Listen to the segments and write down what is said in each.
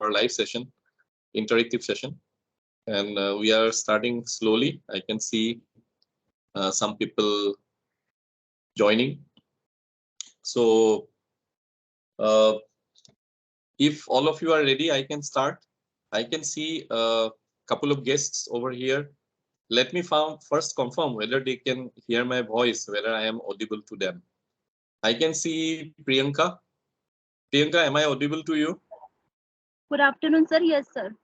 live session, interactive session. And we are starting slowly. I can see some people joining. So if all of you are ready, I can start. I can see a couple of guests over here. Let me first confirm whether they can hear my voice, whether I am audible to them. I can see Priyanka. Priyanka, am I audible to you? Good afternoon, sir. Yes, sir.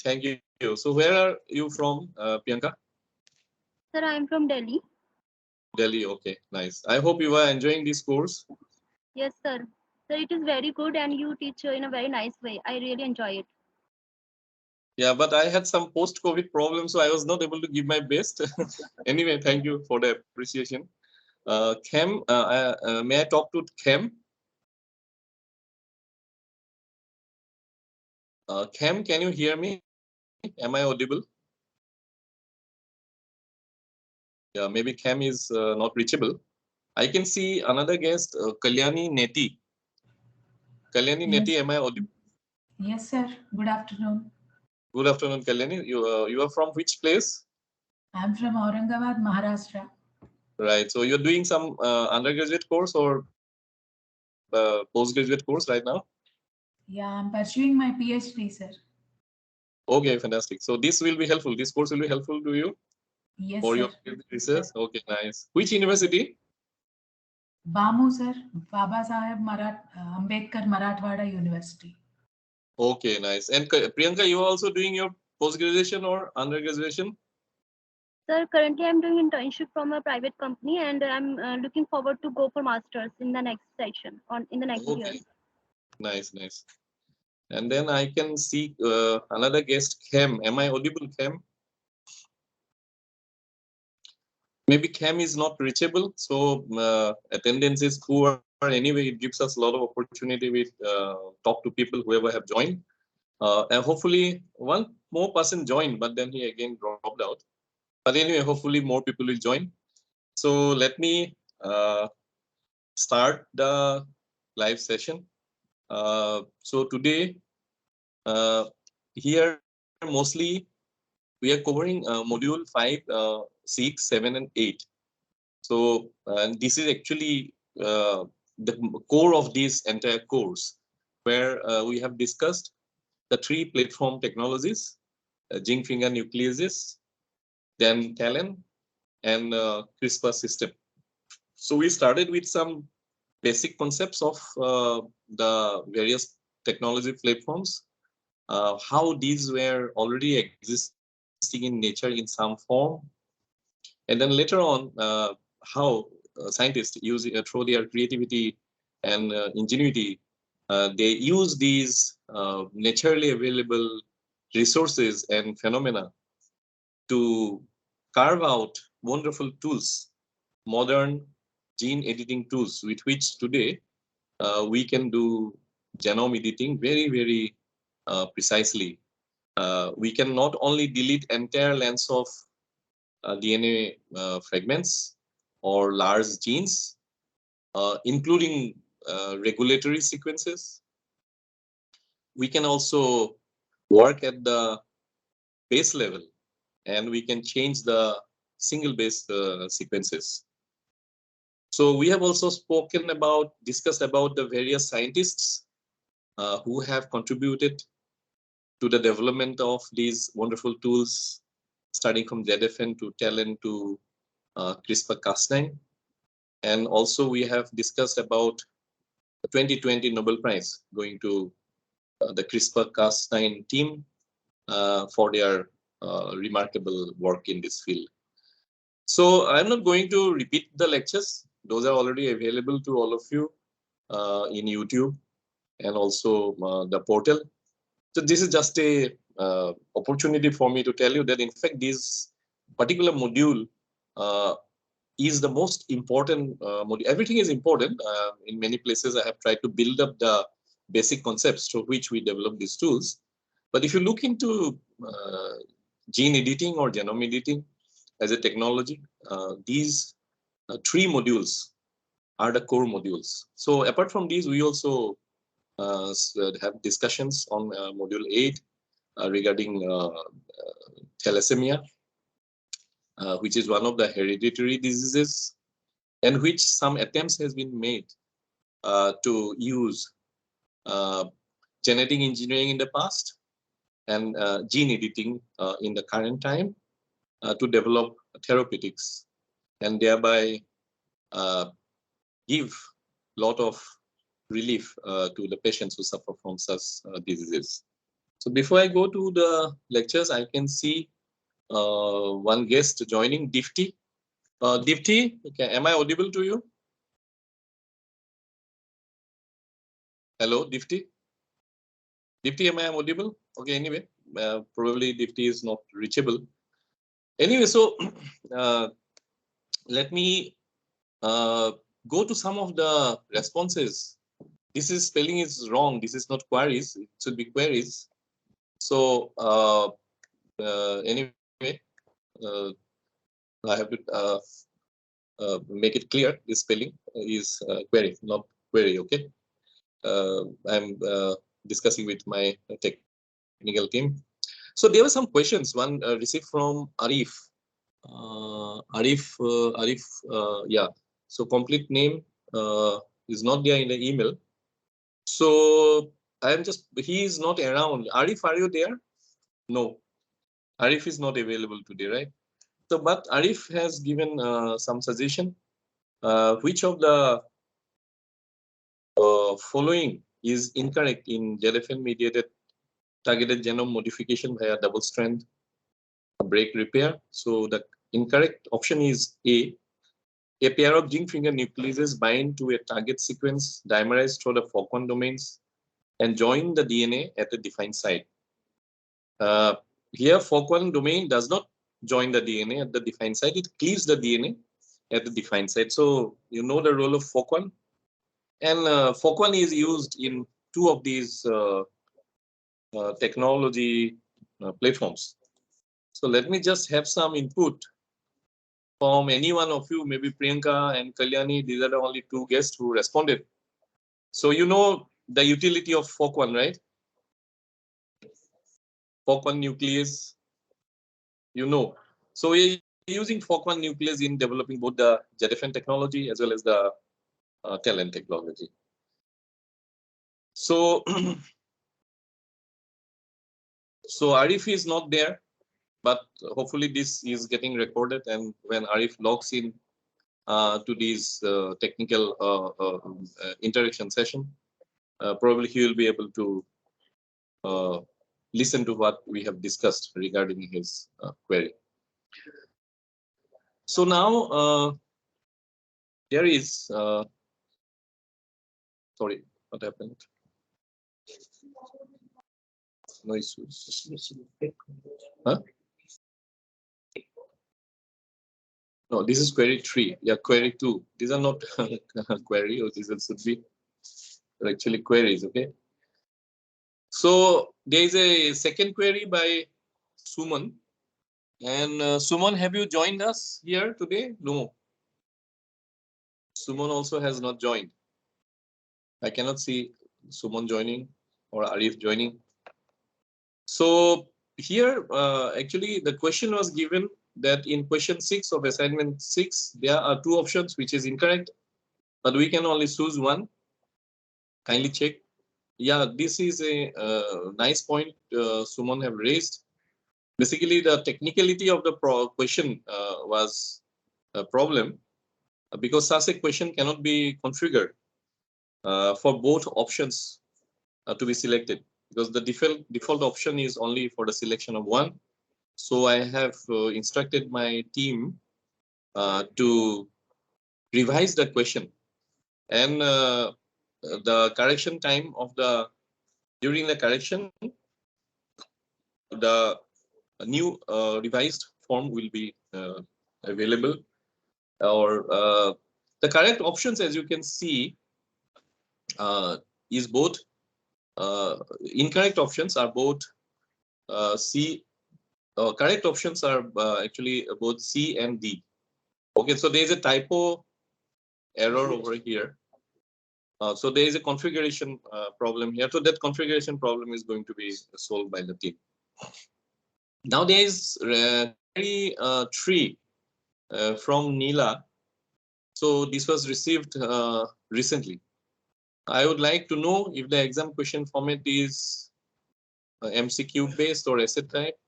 Thank you. So where are you from, Priyanka? Sir, I am from Delhi. Delhi, okay, nice. I hope you are enjoying this course. Yes, sir. Sir, it is very good and you teach in a very nice way. I really enjoy it. Yeah, but I had some post-COVID problems, so I was not able to give my best. Anyway, thank you for the appreciation. Chem, may I talk to Chem? Chem, can you hear me? Am I audible? Yeah, maybe Chem is not reachable. I can see another guest, Kalyani Neti. Kalyani Yes. Neti, am I audible? Yes, sir. Good afternoon. Good afternoon, Kalyani. You are from which place? I'm from Aurangabad, Maharashtra. Right. So you're doing some undergraduate course or postgraduate course right now? Yeah, I'm pursuing my PhD, sir. Okay, fantastic. So this will be helpful. This course will be helpful to you Yes, for sir. your research. Okay, nice. Which university? BAMU, sir. Baba Saheb Ambedkar Marathwada University. Okay, nice. And Priyanka, you are also doing your post-graduation or undergraduation? Sir, currently I'm doing internship from a private company and I'm looking forward to go for masters in the next session on in the next year. Okay, nice, nice. And then I can see another guest, Chem. Am I audible, Chem? Maybe Chem is not reachable, so attendance is poor. Anyway, it gives us a lot of opportunity with talk to people, whoever have joined. And hopefully one more person joined, but then he again dropped out. But anyway, hopefully more people will join. So let me start the live session. So today, here mostly we are covering module 5, 6, 7, and 8. So this is actually the core of this entire course, where we have discussed the 3 platform technologies, zinc finger nucleases, then TALEN, and CRISPR system. So we started with some basic concepts of the various technology platforms, how these were already existing in nature in some form, and then later on, how scientists use through their creativity and ingenuity, they use these naturally available resources and phenomena to carve out wonderful tools, modern gene editing tools, with which today we can do genome editing very, very precisely. We can not only delete entire lengths of DNA fragments or large genes, including regulatory sequences. We can also work at the base level, and we can change the single base sequences. So we have also discussed about the various scientists who have contributed to the development of these wonderful tools, starting from ZFN to TALEN to CRISPR-Cas9. And also we have discussed about the 2020 Nobel Prize going to the CRISPR-Cas9 team for their remarkable work in this field. So I'm not going to repeat the lectures. Those are already available to all of you in YouTube and also the portal. So this is just a opportunity for me to tell you that in fact this particular module is the most important module. Everything is important. In many places I have tried to build up the basic concepts through which we develop these tools. But if you look into gene editing or genome editing as a technology, these 3 modules are the core modules. So apart from these, we also have discussions on module 8 regarding thalassemia, which is one of the hereditary diseases, and which some attempts has been made to use genetic engineering in the past and gene editing in the current time to develop therapeutics and thereby give a lot of relief to the patients who suffer from such diseases. So before I go to the lectures, I can see one guest joining, Difty. Difty, okay, am I audible to you? Hello, Difty. Difty, am I audible? Okay, anyway, probably Difty is not reachable. Anyway, so let me go to some of the responses. This is spelling is wrong. This is not queries. It should be queries. So anyway, I have to make it clear. This spelling is query, not query. Okay. I'm discussing with my technical team. So there were some questions. One received from Arif. Arif, yeah. So complete name is not there in the email. So he is not around. Arif, are you there? No, Arif is not available today, right? So, but Arif has given some suggestion. Which of the following is incorrect in gelfn mediated targeted genome modification via double strand break repair? So the incorrect option is A. A pair of zinc finger nucleases bind to a target sequence dimerized through the FOC1 domains and join the DNA at a defined site. Here, FOC1 domain does not join the DNA at the defined site. It cleaves the DNA at the defined site. So you know the role of FOC1. And FOC1 is used in two of these technology platforms. So let me just have some input from any one of you, maybe Priyanka and Kalyani. These are the only two guests who responded. So you know the utility of FOC1, right? FOC1 nuclease, you know. So we're using FOC1 nuclease in developing both the gelfn technology as well as the TALEN technology. So, so Arif is not there, but hopefully this is getting recorded, and when Arif logs in to this technical interaction session, probably he will be able to listen to what we have discussed regarding his query. So now there is, sorry, what happened? No issues. Huh? No, this is query 3. Yeah, query 2. These are not query, or these should be actually queries. Okay. So there is a second query by Suman. And Suman, have you joined us here today? No. Suman also has not joined. I cannot see Suman joining or Arif joining. So here, actually, the question was given that in question 6 of assignment 6, there are two options, which is incorrect, but we can only choose one. Kindly check. Yeah, this is a nice point Suman have raised. Basically, the technicality of the question was a problem because such a question cannot be configured for both options to be selected, because the default option is only for the selection of one. So I have instructed my team to revise the question, and the correction time of during the correction, the new revised form will be available, or the correct options, as you can see, is both incorrect options are both C. Correct options are actually both C and D. Okay, so there is a typo error over here. So there is a configuration problem here. So that configuration problem is going to be solved by the team. Now there is query 3 from Neela. So this was received recently. I would like to know if the exam question format is MCQ based or essay type.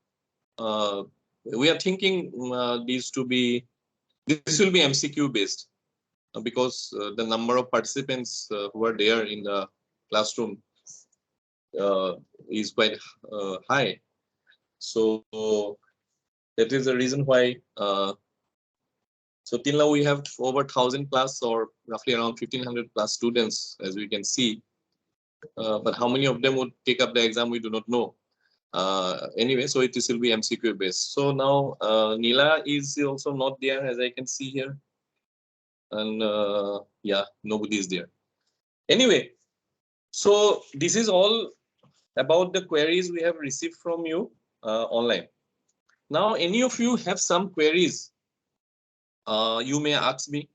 We are thinking this will be MCQ based because the number of participants who are there in the classroom is quite high. So that is the reason why. So till now we have over 1,000 plus or roughly around 1,500 plus students, as we can see. But how many of them would take up the exam, we do not know. Anyway, so it will be MCQ based. So now Neela is also not there, as I can see here. And yeah, nobody is there. Anyway, so this is all about the queries we have received from you online. Now, any of you have some queries, you may ask me,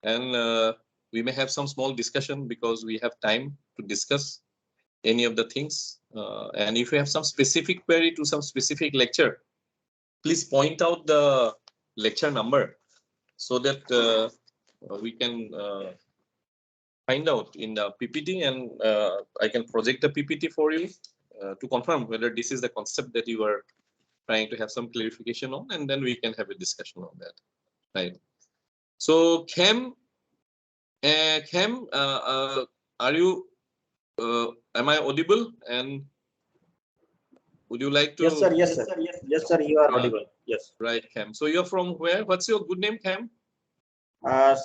and we may have some small discussion because we have time to discuss any of the things. And if you have some specific query to some specific lecture, please point out the lecture number so that we can find out in the PPT, and I can project the PPT for you to confirm whether this is the concept that you are trying to have some clarification on, and then we can have a discussion on that, right? So Cam, are you? Am I audible? And would you like to? Yes, sir. Yes, sir. Yes, sir. You are audible. Yes. Right, Cam. So you're from where? What's your good name, Cam?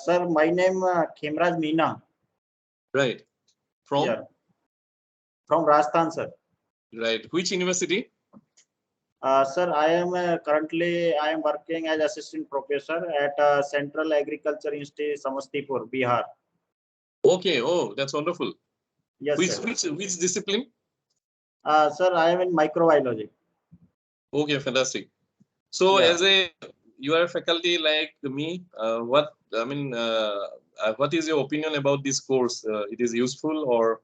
Sir, my name Khemraj Meena. Right. From? Yeah. From Rajasthan, sir. Right. Which university? Sir, I am currently working as assistant professor at Central Agriculture Institute, Samastipur, Bihar. Okay. Oh, that's wonderful. Yes, which discipline? Sir, I am in microbiology. Okay, fantastic. So Yeah. as you are a faculty like me, what is your opinion about this course? It is useful, or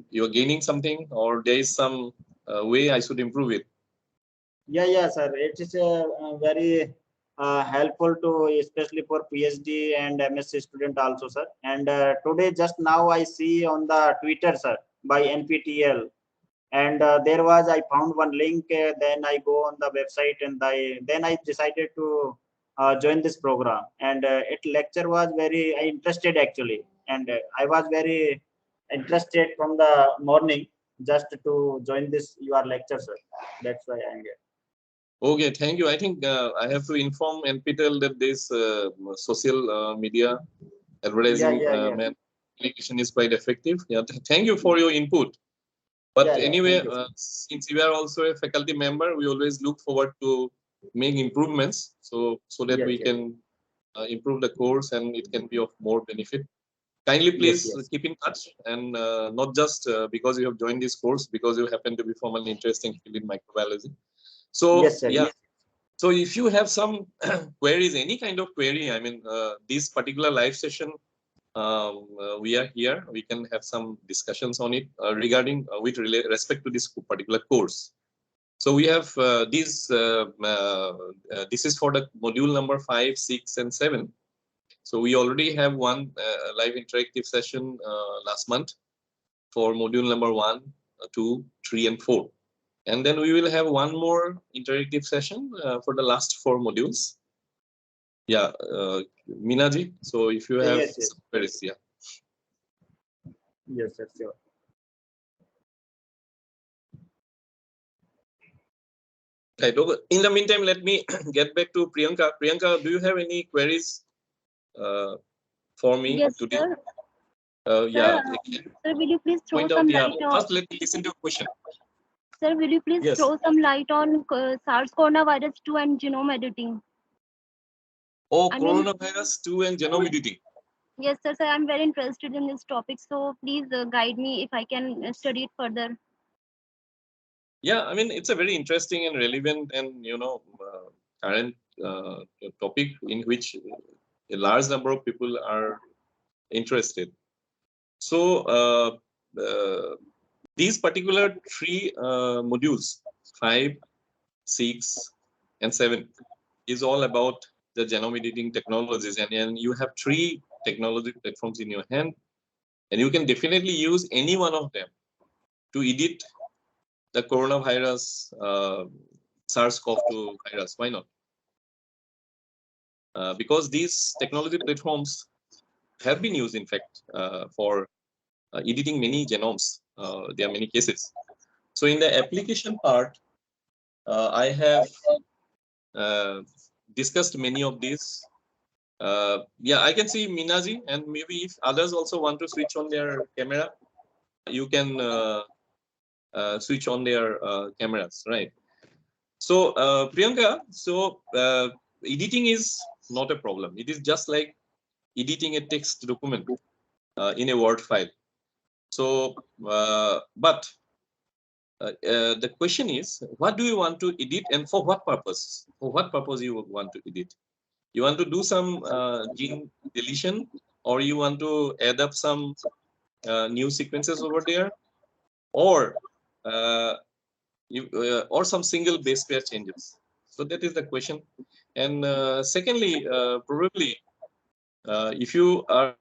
you're gaining something, or there is some way I should improve it? Yeah, sir. It is very helpful to, especially for PhD and MSc student also, sir. And today, just now, I see on the Twitter, sir, by NPTEL, and I found one link. Then I go on the website, and then I decided to join this program. And it lecture was very interested actually, and I was very interested from the morning just to join this your lecture, sir. That's why I'm here. Okay, thank you. I think I have to inform NPTEL that this social media advertising application is quite effective. Yeah, thank you for your input. But anyway, since you are also a faculty member, we always look forward to make improvements so that we can improve the course and it can be of more benefit. Kindly please keep in touch, and not just because you have joined this course, because you happen to be from an interesting field in microbiology. So so if you have some queries, any kind of query, this particular live session, we are here. We can have some discussions on it regarding with respect to this particular course. So we have this is for the module number 5, 6, and 7. So we already have one live interactive session last month for module number 1, 2, 3, and 4. And then we will have one more interactive session for the last 4 modules. Yeah, Minaji. So if you have some queries, yeah. Yes, sir, sure. Right. In the meantime, let me get back to Priyanka. Priyanka, do you have any queries for me today? Sir. Yeah. Sir, will you please throw some light on? First, let me listen to your question. Sir, will you please throw some light on SARS coronavirus 2 and genome editing? Oh, coronavirus 2 and genome editing. Yes, sir. I'm very interested in this topic. So please guide me if I can study it further. Yeah, it's a very interesting and relevant and current topic in which a large number of people are interested. So these particular three modules, 5, 6, and 7, is all about the genome editing technologies, and you have 3 technology platforms in your hand, and you can definitely use any one of them to edit the coronavirus, SARS-CoV-2 virus. Why not? Because these technology platforms have been used, in fact, for editing many genomes. There are many cases. So in the application part, I have discussed many of these. Yeah, I can see Minaji, and maybe if others also want to switch on their camera, you can switch on their cameras, right? So Priyanka, so editing is not a problem. It is just like editing a text document in a Word file. So, but the question is, what do you want to edit, and for what purpose? For what purpose you want to edit? You want to do some gene deletion, or you want to add up some new sequences over there, or or some single base pair changes. So that is the question. And secondly, probably if you are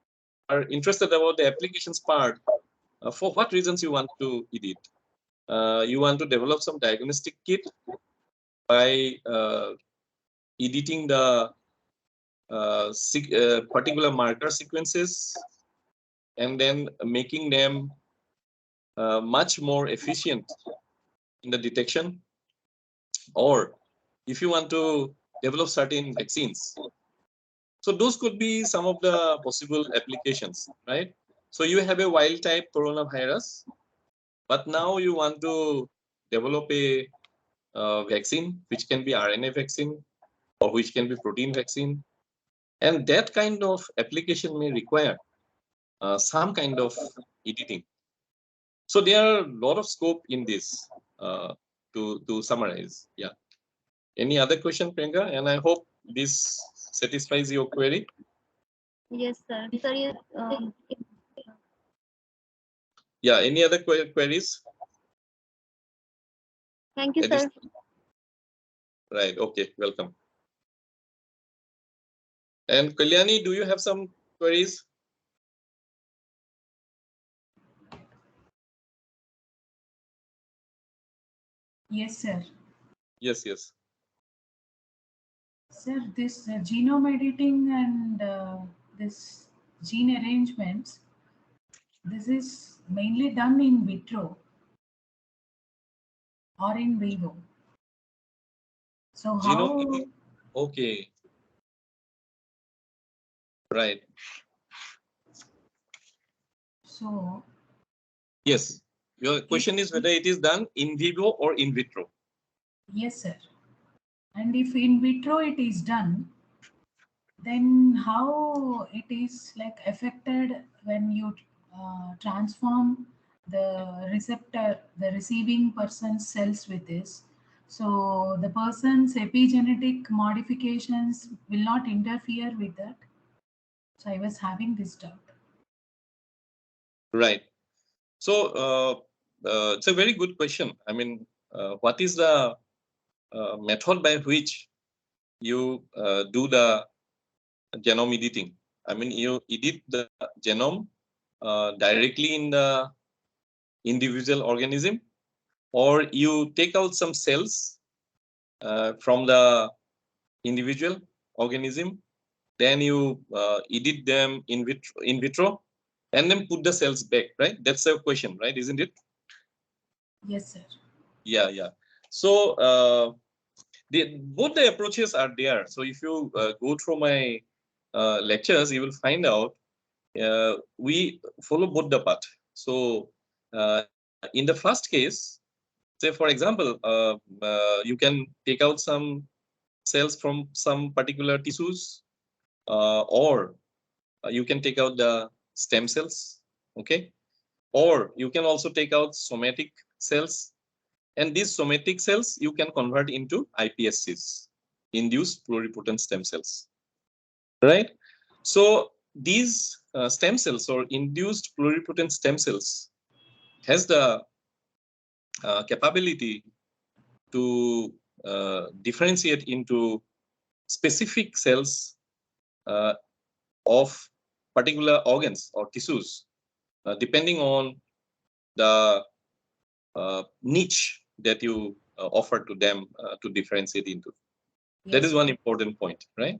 interested about the applications part, for what reasons you want to edit? You want to develop some diagnostic kit by editing the particular marker sequences and then making them much more efficient in the detection. Or if you want to develop certain vaccines, so those could be some of the possible applications, right? So you have a wild type coronavirus, but now you want to develop a vaccine, which can be RNA vaccine or which can be protein vaccine. And that kind of application may require some kind of editing. So there are a lot of scope in this to summarize. Yeah. Any other question, Priyanka? And I hope this satisfies your query. Yes, sir. Sir, Yeah. Any other queries? thank you, sir. Right. Okay. Welcome. And Kalyani, do you have some queries? Yes, sir. Yes. Yes. Sir, this genome editing and this gene arrangements, this is mainly done in vitro or in vivo. So how? Okay. Right. So Yes. Your question is whether it is done in vivo or in vitro. yes, sir. And if in vitro it is done, then how it is like affected when you transform the receptor, the receiving person's cells with this. So the person's epigenetic modifications will not interfere with that. So I was having this doubt. Right. So it's a very good question. I mean, what is the method by which you do the genome editing? I mean, you edit the genome directly in the individual organism, or you take out some cells from the individual organism, then you edit them in vitro, and then put the cells back, right? That's the question, right? Isn't it? Yes, sir. Yeah, yeah. So both the approaches are there. So if you go through my lectures, you will find out we follow both the path. So in the first case, say for example, you can take out some cells from some particular tissues, or you can take out the stem cells, okay? Or you can also take out somatic cells, and these somatic cells you can convert into iPSCs, induced pluripotent stem cells, right? So these stem cells or induced pluripotent stem cells has the capability to differentiate into specific cells of particular organs or tissues, depending on the niche that you offer to them to differentiate into. Yes. That is one important point, right?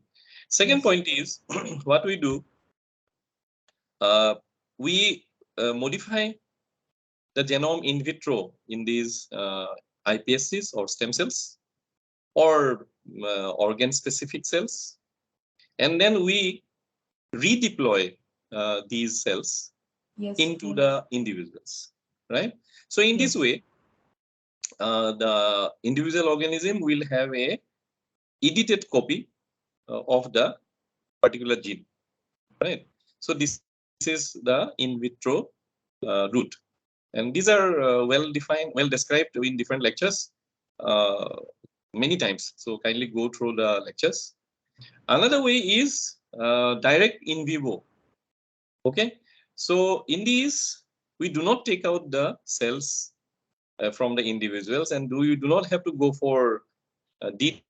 Second Yes. point is what we do. We modify the genome in vitro in these iPSCs or stem cells or organ-specific cells, and then we redeploy these cells Yes. into the individuals, right? So in this way, the individual organism will have a edited copy of the particular gene, right? So this is the in vitro route, and these are well defined, well described in different lectures many times. So kindly go through the lectures. Another way is direct in vivo. Okay, so in these we do not take out the cells from the individuals, and you do not have to go for deep.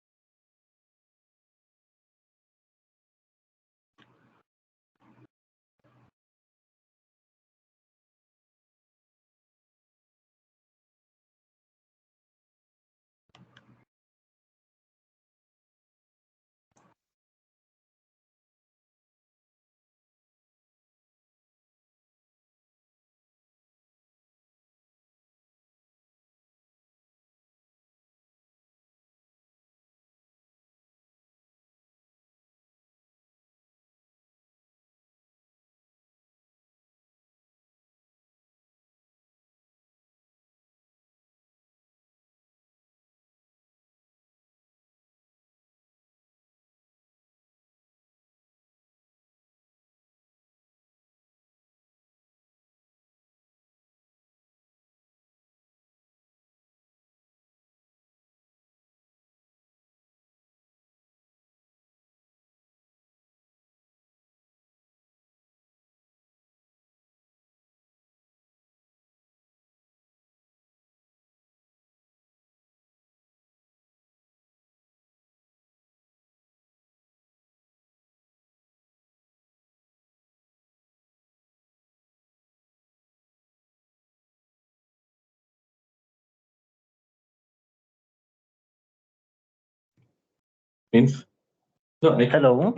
No, hello.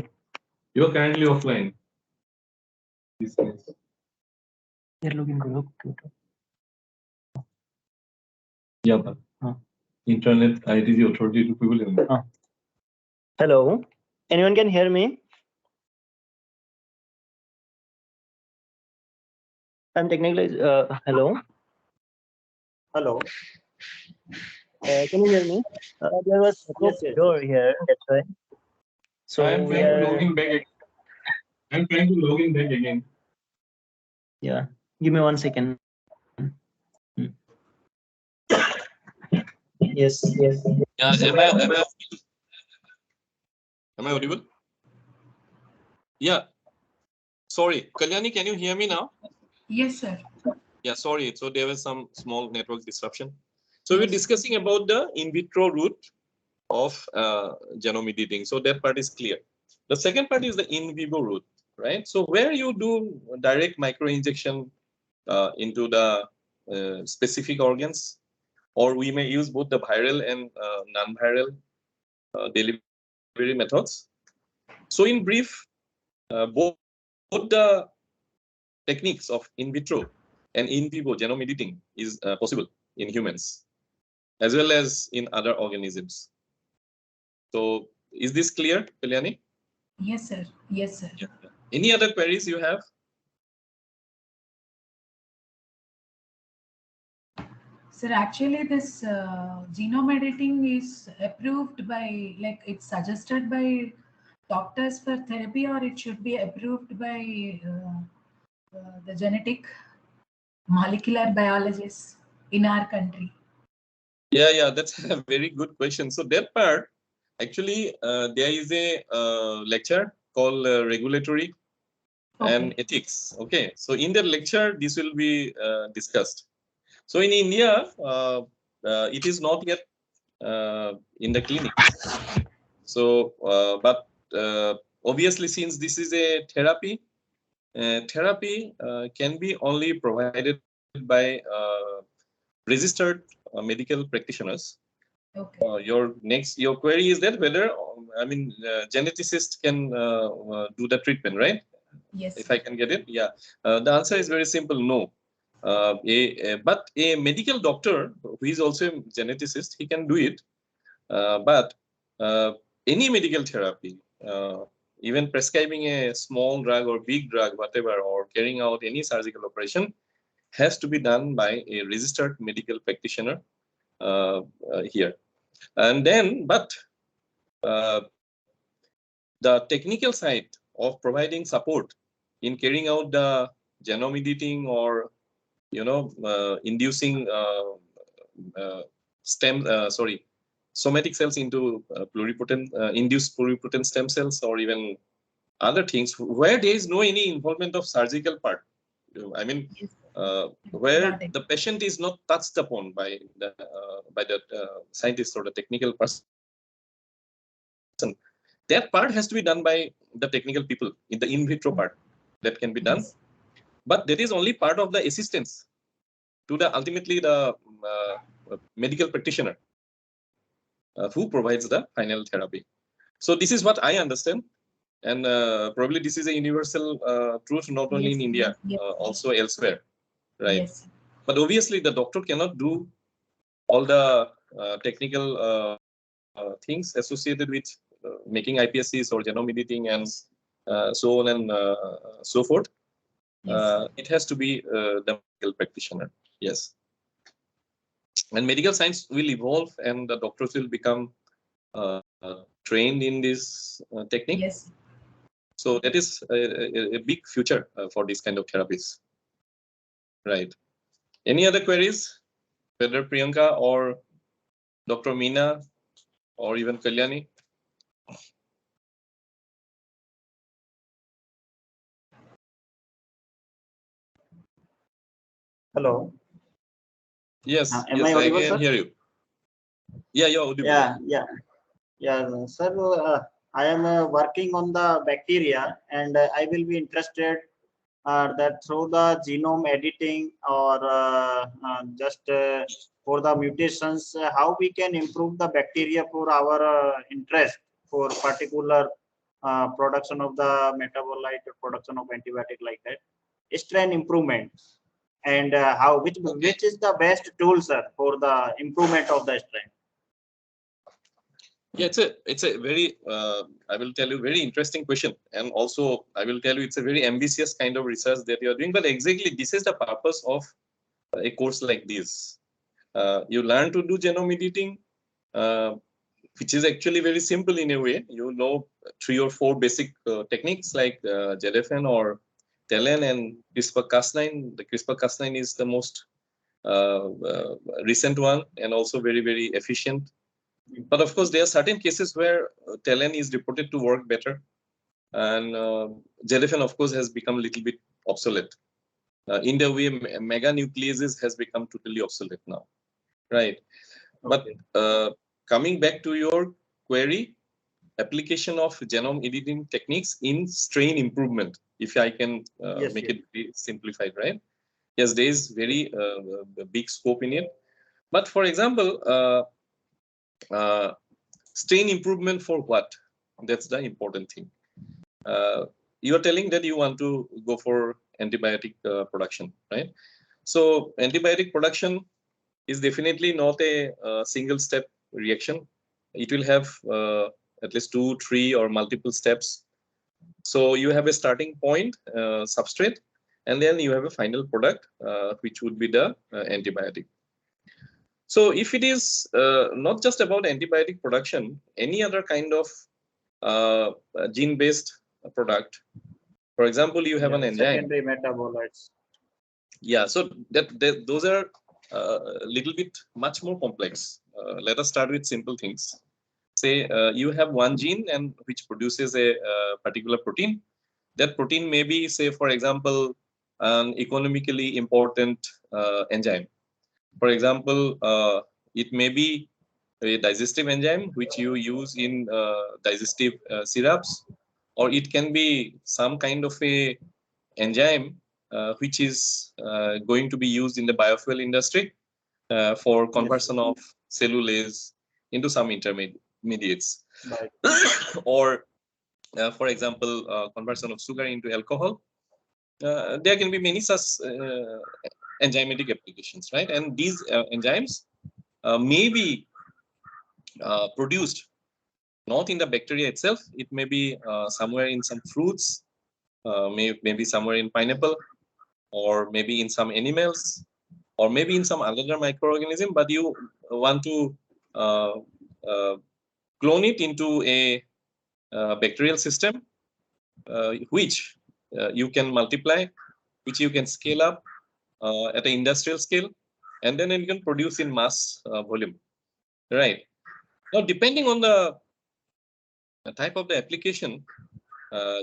You are currently offline. You're looking good. Yeah, but Internet IIT authority to people. Hello. Anyone can hear me? I'm technically. Hello. Hello. Can you hear me? There was Yes, yes. door here. That's why. So I'm trying to log in back again. I'm trying to log in back again. Yeah. Give me 1 second. Yes. Yes. Yeah. Am I audible? Yeah. Sorry, Kalyani, can you hear me now? Yes, sir. Yeah, sorry. So there was some small network disruption. So Yes. we're discussing about the in vitro route of genome editing. So that part is clear. The second part is the in vivo route, right? So where you do direct microinjection into the specific organs, or we may use both the viral and non-viral delivery methods. So in brief, both the techniques of in vitro and in vivo genome editing is possible in humans as well as in other organisms. So is this clear, Kalyani? Yes, sir. Yes, sir. Yeah. Any other queries you have? Sir, actually, this genome editing is approved by, like, it's suggested by doctors for therapy, or it should be approved by the genetic molecular biologists in our country. Yeah, that's a very good question. So that part, actually, there is a lecture called regulatory and ethics. Okay, so in the lecture, this will be discussed. So in India, it is not yet in the clinics. So, but obviously, since this is a therapy, therapy can be only provided by registered medical practitioners. Okay. Your query is that whether geneticists can do the treatment, right? Yes. If I can get it, yeah. The answer is very simple: no. But a medical doctor who is also a geneticist, he can do it. But any medical therapy, even prescribing a small drug or big drug, whatever, or carrying out any surgical operation, has to be done by a registered medical practitioner here. And then, but the technical side of providing support in carrying out the genome editing or inducing somatic cells into induced pluripotent stem cells, or even other things where there is no any involvement of surgical part. I mean, where the patient is not touched upon by the scientist or the technical person. That part has to be done by the technical people in the in vitro part. That can be done, but that is only part of the assistance to the ultimately the medical practitioner who provides the final therapy. So this is what I understand, and probably this is a universal truth not only in India, also elsewhere, right? Yes. But obviously the doctor cannot do all the technical things associated with making iPSCs or genome editing and so on and so forth. It has to be the medical practitioner. Yes. And medical science will evolve, and the doctors will become trained in this technique. Yes. So that is a big future for this kind of therapies. Right. Any other queries, whether Priyanka or Dr. Meena or even Kalyani? Hello. Yes, Am yes, I I audible, can sir? hear you. Yeah, you're audible. Yeah, sir. I am working on the bacteria, and I will be interested that through the genome editing or just for the mutations, how we can improve the bacteria for our interest for particular production of the metabolite or production of antibiotic, like that strain improvement, and which is the best tool, sir, for the improvement of the strain. Yeah, it's a very I will tell you very interesting question, and also I will tell you it's a very ambitious kind of research that you are doing. But exactly this is the purpose of a course like this. You learn to do genome editing, which is actually very simple in a way. You know 3 or 4 basic techniques like ZFN or TELN and CRISPR-Cas9. The CRISPR-Cas9 is the most recent one, and also very, very efficient. But of course, there are certain cases where TELN is reported to work better, and ZFN, of course, has become a little bit obsolete. In the way, mega nucleases has become totally obsolete now, right? But coming back to your query, application of genome editing techniques in strain improvement, if I can make it very simplified, right? Yes, there is very big scope in it. But for example, strain improvement for what? That's the important thing. You are telling that you want to go for antibiotic production, right? So antibiotic production is definitely not a single step reaction. It will have at least 2, 3 or multiple steps. So you have a starting point, substrate, and then you have a final product, which would be the antibiotic. So if it is not just about antibiotic production, any other kind of gene-based product, for example, you have an enzyme. Secondary metabolites. Yeah, so those are a little bit much more complex. Let us start with simple things. Say you have one gene and which produces a particular protein, That protein may be, say, for example, an economically important enzyme. For example, it may be a digestive enzyme which you use in digestive syrups, or it can be some kind of a enzyme which is going to be used in the biofuel industry for conversion of cellulase into some intermediates. Right. Or for example, conversion of sugar into alcohol. There can be many such enzymatic applications, right? And these enzymes may be produced not in the bacteria itself. It may be somewhere in some fruits, maybe somewhere in pineapple, or maybe in some animals, or maybe in some other microorganism. But you want to clone it into a bacterial system, which you can multiply, which you can scale up at an industrial scale, and then you can produce in mass volume, right? Now, depending on the type of the application,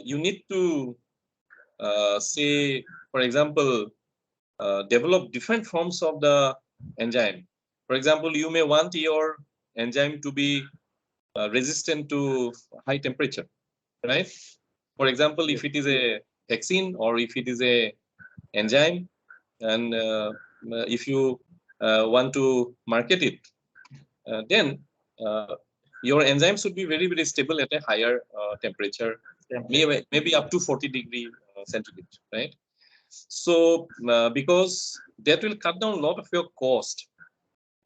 you need to say, for example, develop different forms of the enzyme. For example, you may want your enzyme to be resistant to high temperature, right? For example, if it is a vaccine or if it is a enzyme, and if you want to market it, then your enzyme should be very, very stable at a higher temperature, maybe up to 40 degree centigrade, right? So because that will cut down a lot of your cost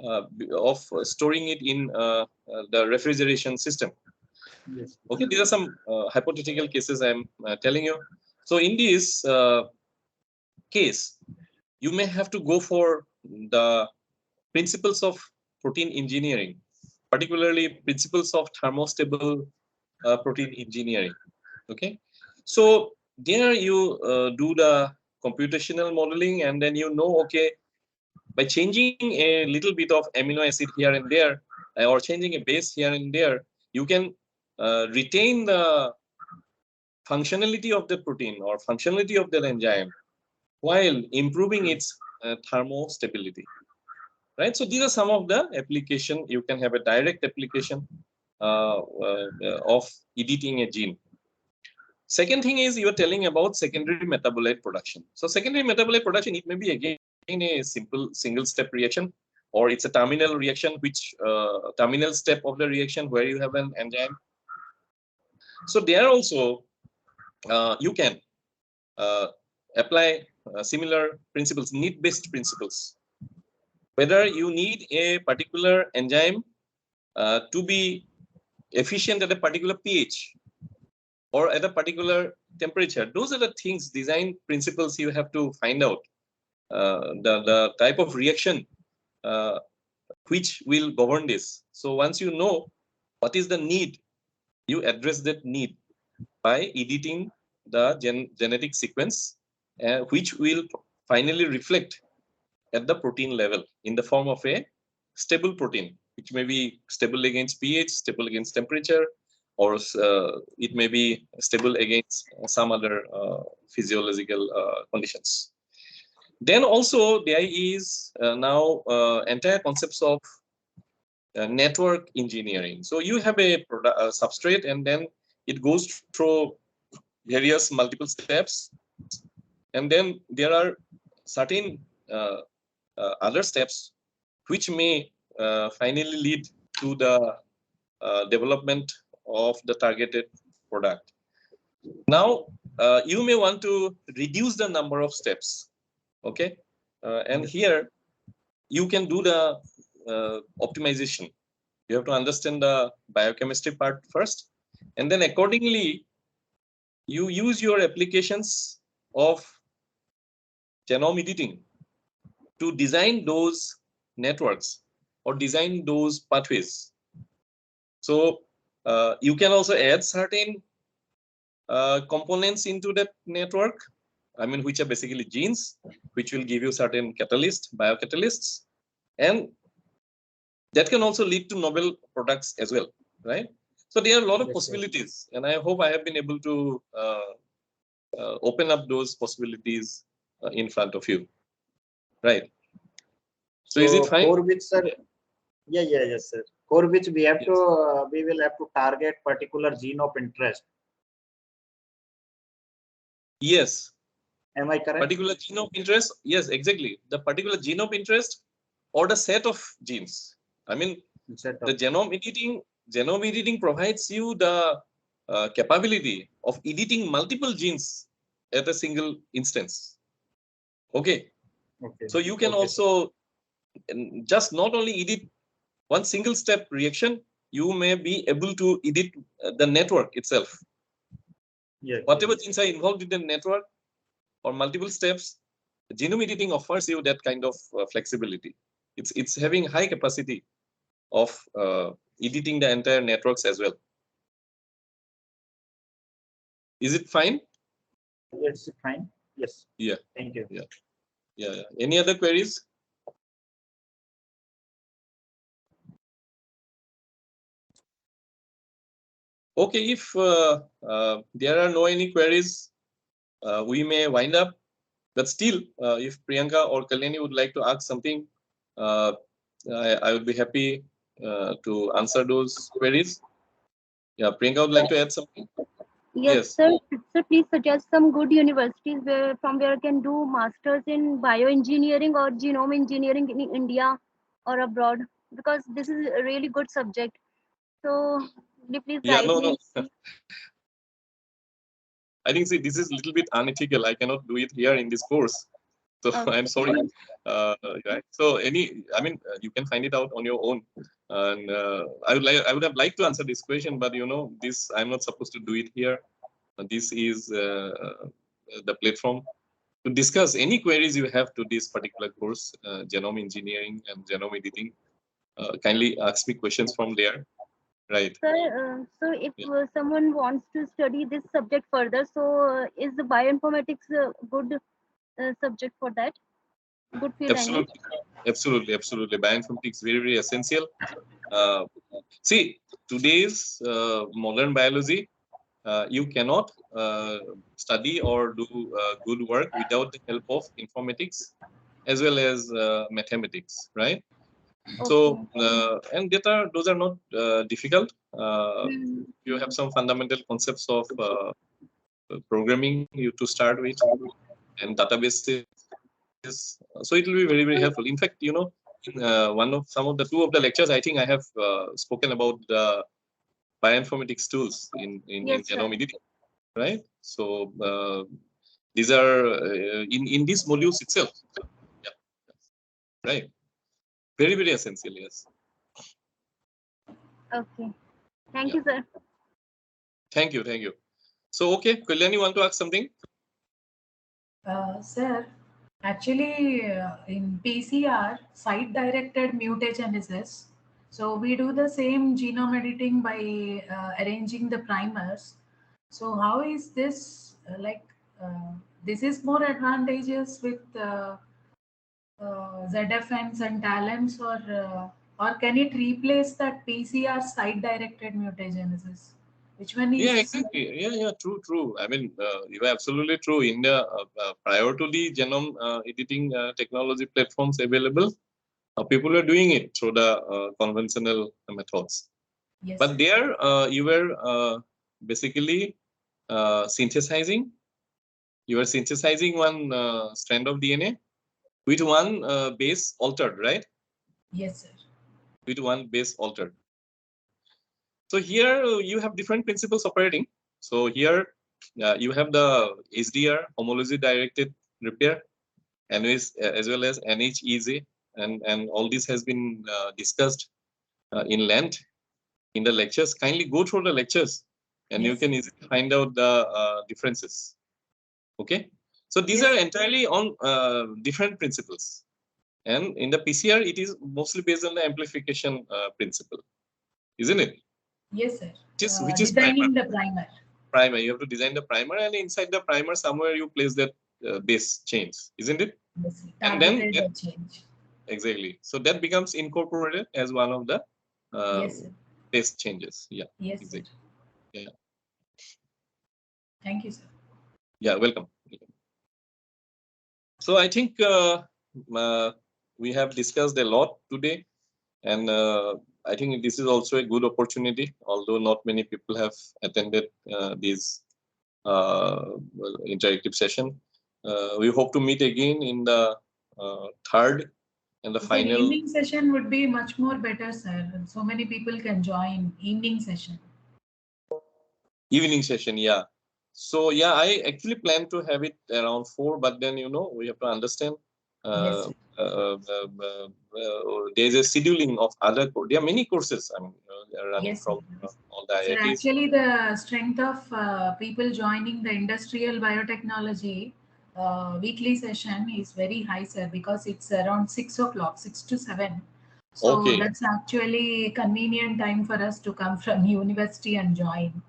of storing it in the refrigeration system. Yes. Okay, these are some hypothetical cases I'm telling you. So in this case, you may have to go for the principles of protein engineering, particularly principles of thermostable protein engineering. Okay, so there you do the computational modeling, and then you know, okay, by changing a little bit of amino acid here and there, or changing a base here and there, you can retain the functionality of the protein or functionality of the enzyme while improving its thermostability, right? So these are some of the application. You can have a direct application of editing a gene. Second thing is you're telling about secondary metabolite production. So secondary metabolite production, it may be again a simple single step reaction, or it's a terminal reaction, which terminal step of the reaction where you have an enzyme. So there also you can apply similar principles, need-based principles. Whether you need a particular enzyme to be efficient at a particular pH or at a particular temperature, those are the things, design principles you have to find out. The type of reaction which will govern this. So once you know what is the need, you address that need by editing the genetic sequence, which will finally reflect at the protein level in the form of a stable protein, which may be stable against pH, stable against temperature, or it may be stable against some other physiological conditions. Then also there is now entire concepts of network engineering. So you have a substrate, and then it goes through various multiple steps, and then there are certain other steps which may finally lead to the development of the targeted product. Now, you may want to reduce the number of steps, okay? And here, you can do the optimization. You have to understand the biochemistry part first, and then accordingly, you use your applications of genome editing to design those networks or design those pathways. So you can also add certain components into that network, I mean, which are basically genes, which will give you certain catalysts, biocatalysts, and that can also lead to novel products as well, right? So there are a lot of possibilities, and I hope I have been able to open up those possibilities in front of you, right? So is it fine? For which, sir? Yes, sir. For which we have Yes. to, we will have to target particular gene of interest. Yes. Am I correct? Particular gene of interest? Yes, exactly. The particular gene of interest or the set of genes. I mean, the genome editing provides you the capability of editing multiple genes at a single instance. Okay. Okay. So you can also just not only edit one single step reaction, you may be able to edit the network itself. Yes. Whatever genes are involved in the network or multiple steps, genome editing offers you that kind of flexibility. It's having high capacity of editing the entire networks as well. Is it fine? It's fine. Yes. Yeah. Thank you. Yeah. Any other queries? Okay, if there are no any queries, we may wind up. But still, if Priyanka or Kalyani would like to ask something, I would be happy to answer those queries. Yeah, Priyanka would like to add something. Yes, sir. Sir, please suggest some good universities from where I can do masters in bioengineering or genome engineering in India or abroad, because this is a really good subject. So, will you please Yeah, guide no. me? I think, see, this is a little bit unethical. I cannot do it here in this course. So Okay. I'm sorry. Right. So you can find it out on your own. And I would have liked to answer this question, but this I'm not supposed to do it here. This is the platform to discuss any queries you have to this particular course, genome engineering and genome editing. Kindly ask me questions from there. Right. Sir, so if someone wants to study this subject further, so is the bioinformatics a good subject for that? Good field, I mean. Absolutely. Bioinformatics very essential. See, today's modern biology, you cannot study or do good work without the help of informatics as well as mathematics, right? So, and those are not difficult. You have some fundamental concepts of programming you to start with, and databases. So it will be very helpful. In fact, in two of the lectures, I think I have spoken about the bioinformatics tools in genome editing, right? So these are in these modules itself. Yeah, right. Very essential. Yes. Okay. Thank you, sir. Thank you. So, okay, Kalyani, you want to ask something? Sir, actually, in PCR, site-directed mutagenesis, so we do the same genome editing by arranging the primers. So how is this this is more advantageous with ZFNs and talents, or can it replace that PCR site-directed mutagenesis? Which one is? Yeah, exactly. Yeah, true. I mean, you are absolutely true. In the prior to the genome editing technology platforms available, people are doing it through the conventional methods. Yes. But there, you were basically synthesizing. You are synthesizing one strand of DNA with one base altered, right? Yes, sir. With one base altered. So here you have different principles operating. So here you have the HDR, homology directed repair, and as well as NHEZ, and all this has been discussed in length in the lectures. Kindly go through the lectures, and you can easily find out the differences. Okay, so these are entirely on different principles, and in the PCR it is mostly based on the amplification principle, isn't it? Yes, sir. Which is designing the primer. Primer. You have to design the primer, and inside the primer somewhere you place that base chains, isn't it? Yes, And then change. Exactly. So that becomes incorporated as one of the Yes, sir. base changes. Yeah. Yes, exactly. Sir. Yeah. Thank you, sir. Yeah, welcome. So I think we have discussed a lot today, and I think this is also a good opportunity, although not many people have attended this interactive session. We hope to meet again in the third and the final evening session would be much more better, sir. So many people can join evening session. evening session. Yeah. So yeah, I actually plan to have it around 4, but then we have to understand. Yes, sir. There's a scheduling of other. There are many courses. I mean, they are running Yes, from sir. all the So IITs. actually, the strength of people joining the industrial biotechnology weekly session is very high, sir, because it's around 6 o'clock, 6 to 7. So Okay. that's actually a convenient time for us to come from university and join.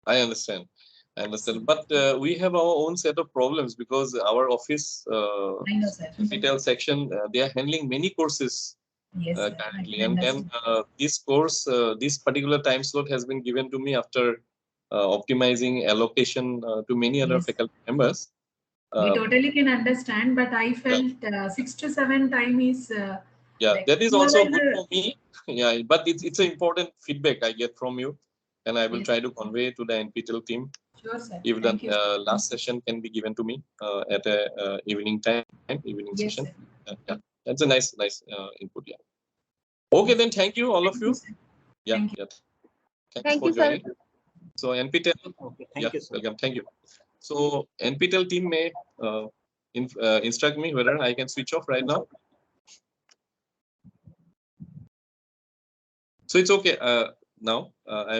I understand. But we have our own set of problems because our office I know, sir. retail section, they are handling many courses Yes, sir. I currently, can and then understand. this course, this particular time slot has been given to me after optimizing allocation to many other Yes, sir. faculty members. We Uh, totally can understand, but I felt 6 to 7 time is yeah, like that is also good whoever. for me. Yeah, but it's an important feedback I get from you, and I will Yes, try to convey to the NPTEL team. sure, sir. If the Thank you, sir. last session can be given to me at a evening time, evening Yes, session. sir. Yeah, that's a nice input. Yeah. Okay, then thank you all of Thank you. you, sir. Yeah, Thank you. yeah. Thanks Thank for you, sir. joining. So NPTEL, Okay, yeah, thank you, sir. welcome. Thank you. So NPTEL team may instruct me whether I can switch off right now. So it's okay now. I